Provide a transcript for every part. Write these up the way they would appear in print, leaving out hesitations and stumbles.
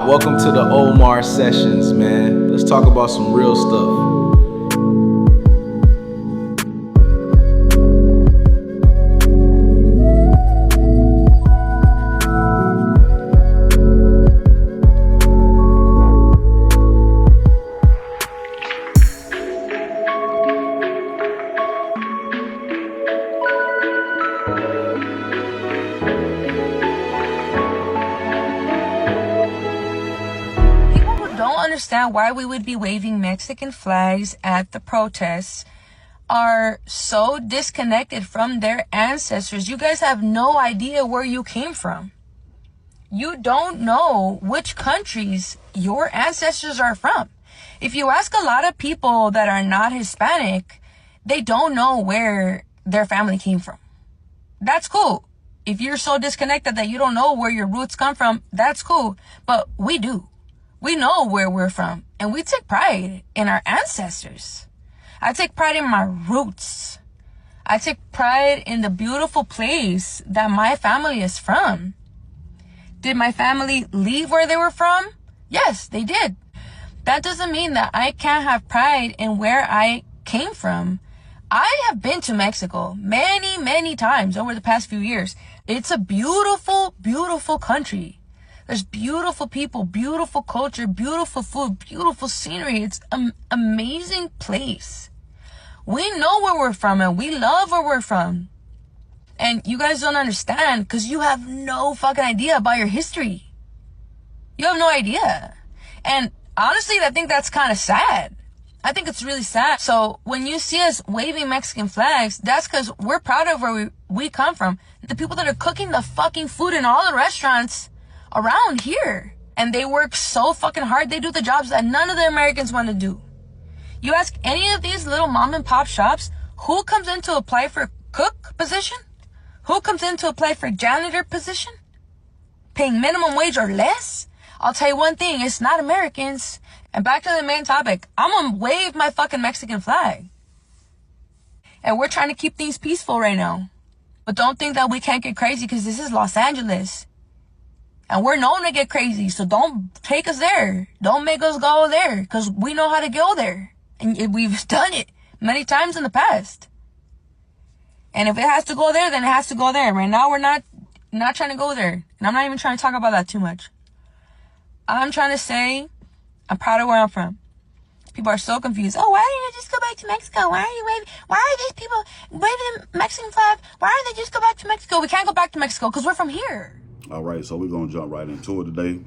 Welcome to the Omar Sessions, man. Let's talk about some real stuff. Understand why we would be waving Mexican flags at the protests are so disconnected from their ancestors. You guys have no idea where you came from. You don't know which countries your ancestors are from. If you ask a lot of people that are not Hispanic, they don't know where their family came from. That's cool. If you're so disconnected that you don't know where your roots come from, that's cool. But we do. We know where we're from, and we take pride in our ancestors. I take pride in my roots. I take pride in the beautiful place that my family is from. Did my family leave where they were from? Yes, they did. That doesn't mean that I can't have pride in where I came from. I have been to Mexico many, many times over the past few years. It's a beautiful, beautiful country. There's beautiful people, beautiful culture, beautiful food, beautiful scenery. It's an amazing place. We know where we're from and we love where we're from. And you guys don't understand because you have no fucking idea about your history. You have no idea. And honestly, I think that's kind of sad. I think it's really sad. So when you see us waving Mexican flags, that's because we're proud of where we come from. The people that are cooking the fucking food in all the restaurants around here, and they work so fucking hard. They do the jobs that none of the Americans want to do. You ask any of these little mom and pop shops, who comes in to apply for a cook position? Who comes in to apply for a janitor position? Paying minimum wage or less? I'll tell you one thing, it's not Americans. And back to the main topic, I'm gonna wave my fucking Mexican flag. And we're trying to keep things peaceful right now. But don't think that we can't get crazy because this is Los Angeles. And we're known to get crazy, so don't take us there. Don't make us go there, because we know how to go there. And we've done it many times in the past. And if it has to go there, then it has to go there. Right now, we're not trying to go there. And I'm not even trying to talk about that too much. I'm trying to say, I'm proud of where I'm from. People are so confused. Oh, why didn't you just go back to Mexico? Why are these people waving the Mexican flag? Why don't they just go back to Mexico? We can't go back to Mexico, because we're from here. All right, so we're going to jump right into it today.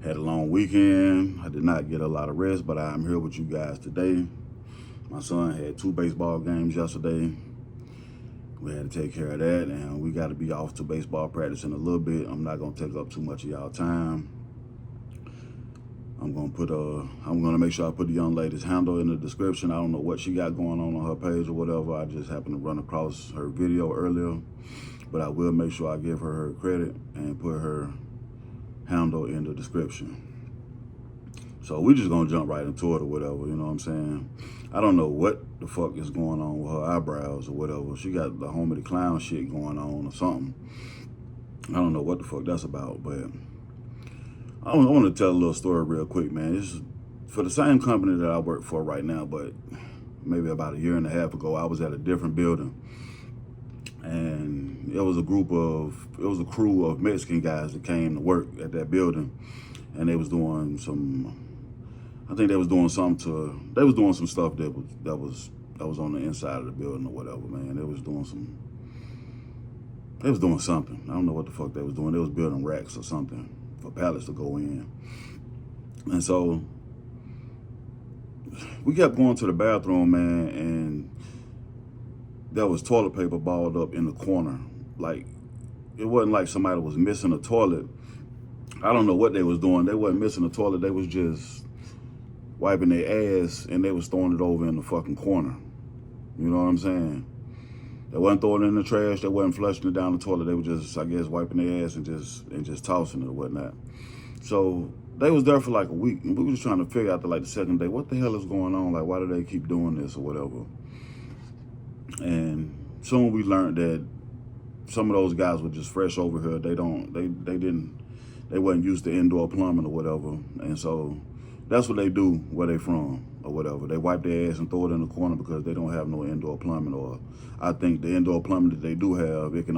Had a long weekend. I did not get a lot of rest, but I'm here with you guys today. My son had 2 baseball games yesterday. We had to take care of that, and we got to be off to baseball practice in a little bit. I'm not going to take up too much of y'all time. I'm going to make sure I put the young lady's handle in the description. I don't know what she got going on her page or whatever. I just happened to run across her video earlier. But I will make sure I give her credit and put her handle in the description. So we're just gonna jump right into it or whatever, you know what I'm saying? I don't know what the fuck is going on with her eyebrows or whatever. She got the Homie the Clown shit going on or something. I don't know what the fuck that's about, but I want to tell a little story real quick, man. This is for the same company that I work for right now, but maybe about a year and a half ago, I was at a different building. And it was a crew of Mexican guys that came to work at that building, and they was doing some stuff that was on the inside of the building or whatever, man. They was doing something. I don't know what the fuck they was doing. They was building racks or something for pallets to go in. And so we kept going to the bathroom, man, and there was toilet paper balled up in the corner. Like, it wasn't like somebody was missing a toilet. I don't know what they was doing. They wasn't missing a toilet. They was just wiping their ass, and they was throwing it over in the fucking corner. You know what I'm saying? They wasn't throwing it in the trash. They wasn't flushing it down the toilet. They were just, I guess, wiping their ass and just tossing it or whatnot. So they was there for like a week, and we were just trying to figure out the second day, what the hell is going on? Like, why do they keep doing this or whatever? And soon we learned that some of those guys were just fresh over here. They didn't they wasn't used to indoor plumbing or whatever. And so that's what they do where they from or whatever. They wipe their ass and throw it in the corner because they don't have no indoor plumbing. Or I think the indoor plumbing that they do have, they can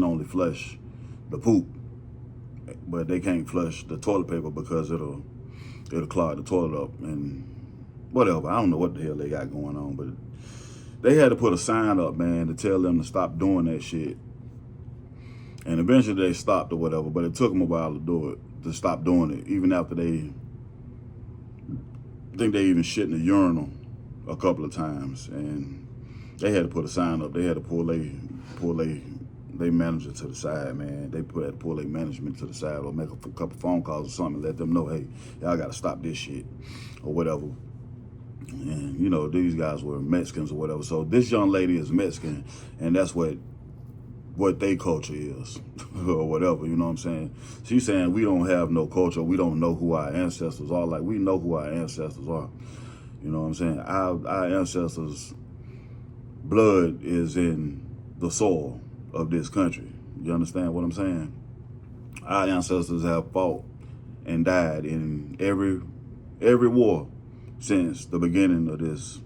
only flush the poop, but they can't flush the toilet paper because it'll clog the toilet up and whatever. I don't know what the hell they got going on, but they had to put a sign up, man, to tell them to stop doing that shit. And eventually they stopped or whatever, but it took them a while to do it, to stop doing it, even after I think they even shit in the urinal a couple of times. And they had to put a sign up. They had to pull they manager to the side, man. They had to pull their management to the side or make a couple phone calls or something and let them know, hey, y'all got to stop this shit or whatever. And, you know, these guys were Mexicans or whatever. So this young lady is Mexican, and that's what their culture is or whatever, you know what I'm saying? She's saying we don't have no culture. We don't know who our ancestors are. Like, we know who our ancestors are. You know what I'm saying? Our ancestors' blood is in the soil of this country. You understand what I'm saying? Our ancestors have fought and died in every war since the beginning of this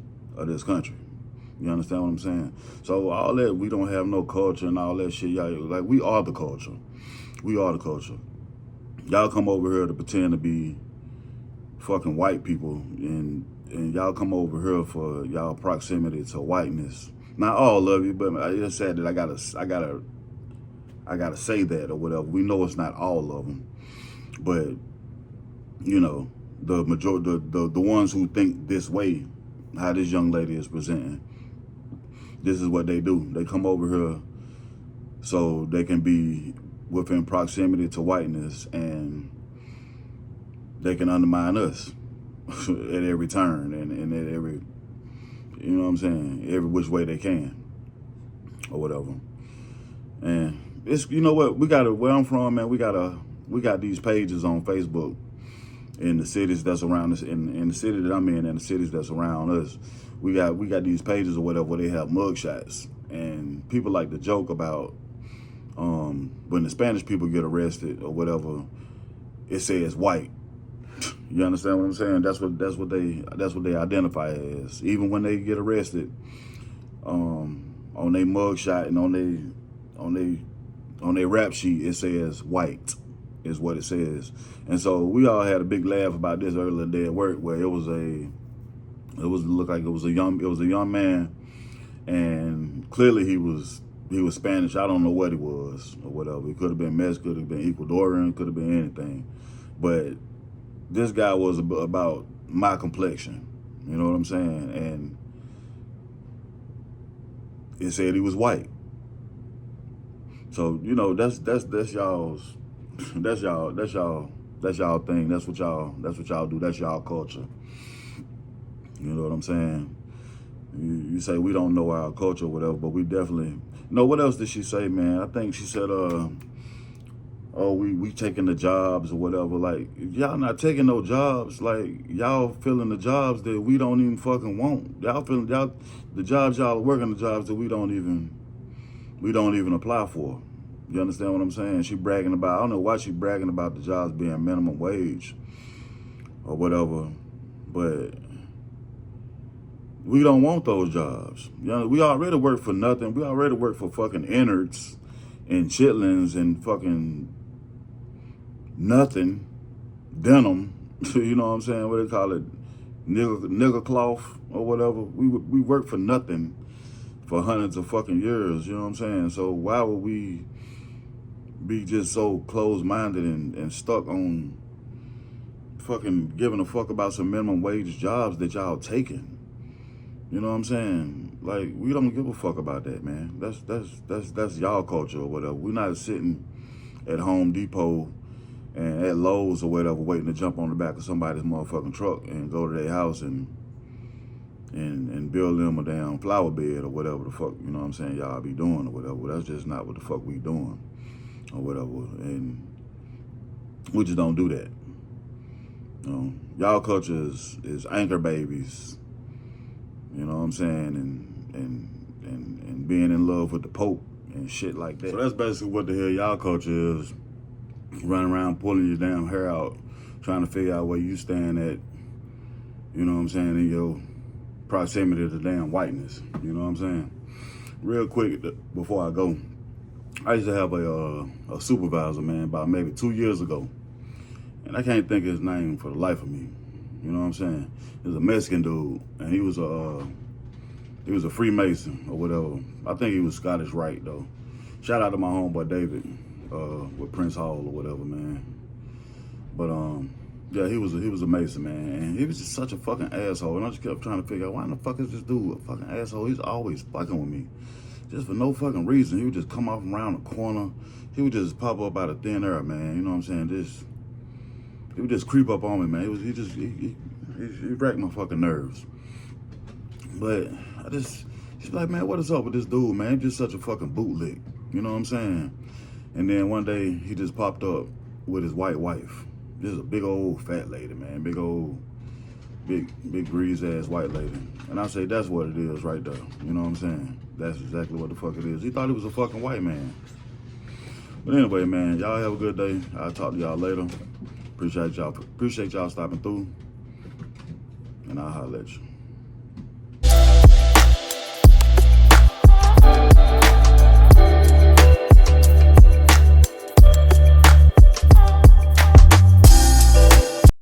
country. You understand what I'm saying? So all that, we don't have no culture and all that shit, y'all, like, we are the culture. We are the culture. Y'all come over here to pretend to be fucking white people, and y'all come over here for y'all proximity to whiteness. Not all of you, but I just said that I gotta say that or whatever. We know it's not all of them, but you know, the majority, the ones who think this way, how this young lady is presenting, this is what they do. They come over here so they can be within proximity to whiteness, and they can undermine us at every turn and at every, you know what I'm saying, every which way they can or whatever. And it's, you know what, where I'm from, man, we got these pages on Facebook in the cities that's around us, in the city that I'm in and the cities that's around us. We got these pages or whatever where they have mugshots, and people like to joke about when the Spanish people get arrested or whatever, it says white. You understand what I'm saying? That's what they identify as. Even when they get arrested, on their mugshot and on their rap sheet, it says white, is what it says. And so we all had a big laugh about this earlier today at work, where it looked like it was a young man, and clearly he was Spanish. I don't know what he was or whatever. He could have been Mexican, could have been Ecuadorian, could have been anything. But this guy was about my complexion. You know what I'm saying? And it said he was white. So, you know, that's y'all's that's y'all thing. That's what y'all do. That's y'all culture. You know what I'm saying? You say we don't know our culture or whatever, but we definitely know. What else did she say, man? I think she said, oh, we taking the jobs or whatever. Like, y'all not taking no jobs. Like, y'all filling the jobs that we don't even fucking want. The jobs y'all are working, the jobs that we don't even apply for. You understand what I'm saying? She bragging about, I don't know why she bragging about the jobs being minimum wage or whatever, but we don't want those jobs. You know, we already work for nothing. We already work for fucking innards and chitlins and fucking nothing, denim, you know what I'm saying? What they call it? Nigger cloth or whatever. We work for nothing for hundreds of fucking years, you know what I'm saying? So why would we be just so closed-minded and stuck on fucking giving a fuck about some minimum wage jobs that y'all taking? You know what I'm saying? Like, we don't give a fuck about that, man. That's y'all culture or whatever. We're not sitting at Home Depot and at Lowe's or whatever waiting to jump on the back of somebody's motherfucking truck and go to their house and build them a damn flower bed or whatever the fuck, you know what I'm saying, y'all be doing or whatever. That's just not what the fuck we doing or whatever. And we just don't do that. You know, y'all culture is anchor babies, you know what I'm saying, and being in love with the Pope and shit like that. So that's basically what the hell y'all culture is. running around pulling your damn hair out, trying to figure out where you stand at, you know what I'm saying, in your proximity to the damn whiteness, you know what I'm saying? Real quick, before I go, I used to have a supervisor, man, about maybe 2 years ago. And I can't think of his name for the life of me. You know what I'm saying? He was a Mexican dude, and he was a Freemason or whatever. I think he was Scottish Rite, though. Shout out to my homeboy David with Prince Hall or whatever, man. But yeah, he was a Mason, man, and he was just such a fucking asshole. And I just kept trying to figure out, why in the fuck is this dude a fucking asshole? He's always fucking with me, just for no fucking reason. He would just come off around the corner. He would just pop up out of thin air, man. You know what I'm saying? He would just creep up on me, man. He wrecked my fucking nerves. But she's like, man, what is up with this dude, man? He's just such a fucking bootlick. You know what I'm saying? And then one day he just popped up with his white wife. This is a big old fat lady, man. Big greased ass white lady. And I say, that's what it is right there. You know what I'm saying? That's exactly what the fuck it is. He thought he was a fucking white man. But anyway, man, y'all have a good day. I'll talk to y'all later. Appreciate y'all stopping through. And I'll holler at you.